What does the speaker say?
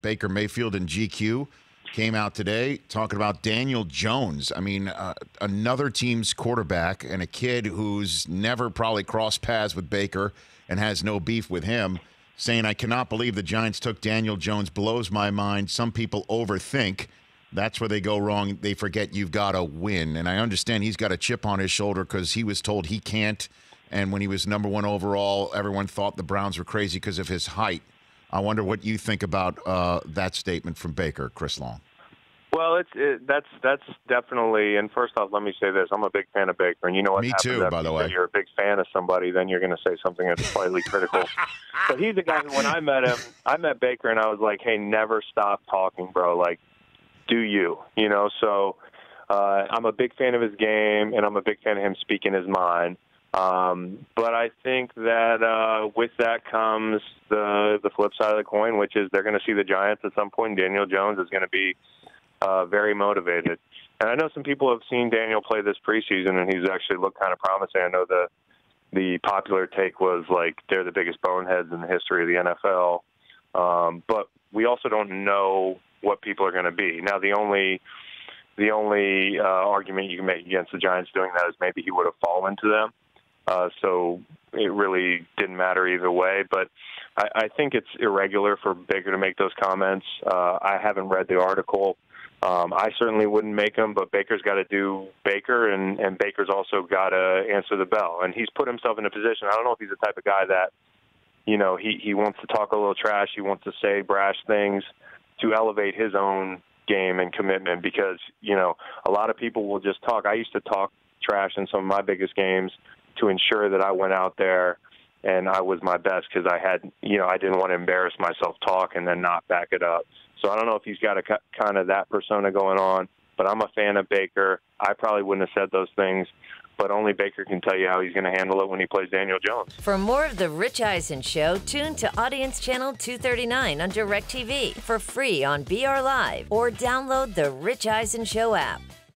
Baker Mayfield and GQ came out today talking about Daniel Jones. I mean, another team's quarterback and a kid who's never probably crossed paths with Baker and has no beef with him, saying, I cannot believe the Giants took Daniel Jones. Blows my mind. Some people overthink. That's where they go wrong. They forget you've got to win. And I understand he's got a chip on his shoulder because he was told he can't. And when he was number 1 overall, everyone thought the Browns were crazy because of his height. I wonder what you think about that statement from Baker, Chris Long. Well, that's definitely. And first off, let me say this: I'm a big fan of Baker, and you know what? Me happens too, after by the way. You're a big fan of somebody, then you're going to say something that's slightly critical. But he's the guy who, when I met him, I met Baker, and I was like, "Hey, never stop talking, bro. Like, do you? You know?" So I'm a big fan of his game, and I'm a big fan of him speaking his mind. But I think that with that comes the flip side of the coin, which is they're going to see the Giants at some point. Daniel Jones is going to be very motivated. And I know some people have seen Daniel play this preseason, and he's actually looked kind of promising. I know the popular take was like they're the biggest boneheads in the history of the NFL. But we also don't know what people are going to be. Now, the only argument you can make against the Giants doing that is maybe he would have fallen to them. So it really didn't matter either way. But I think it's irregular for Baker to make those comments. I haven't read the article. I certainly wouldn't make them, but Baker's got to do Baker, and Baker's also got to answer the bell. And he's put himself in a position. I don't know if he's the type of guy that, you know, he wants to talk a little trash. He wants to say brash things to elevate his own game and commitment because, you know, a lot of people will just talk. I used to talk trash in some of my biggest games to ensure that I went out there and I was my best because I had, you know, I didn't want to embarrass myself talk and then not back it up. So I don't know if he's got a kind of that persona going on, but I'm a fan of Baker. I probably wouldn't have said those things, but only Baker can tell you how he's going to handle it when he plays Daniel Jones. For more of The Rich Eisen Show, tune to Audience Channel 239 on DirecTV for free on BR Live or download the Rich Eisen Show app.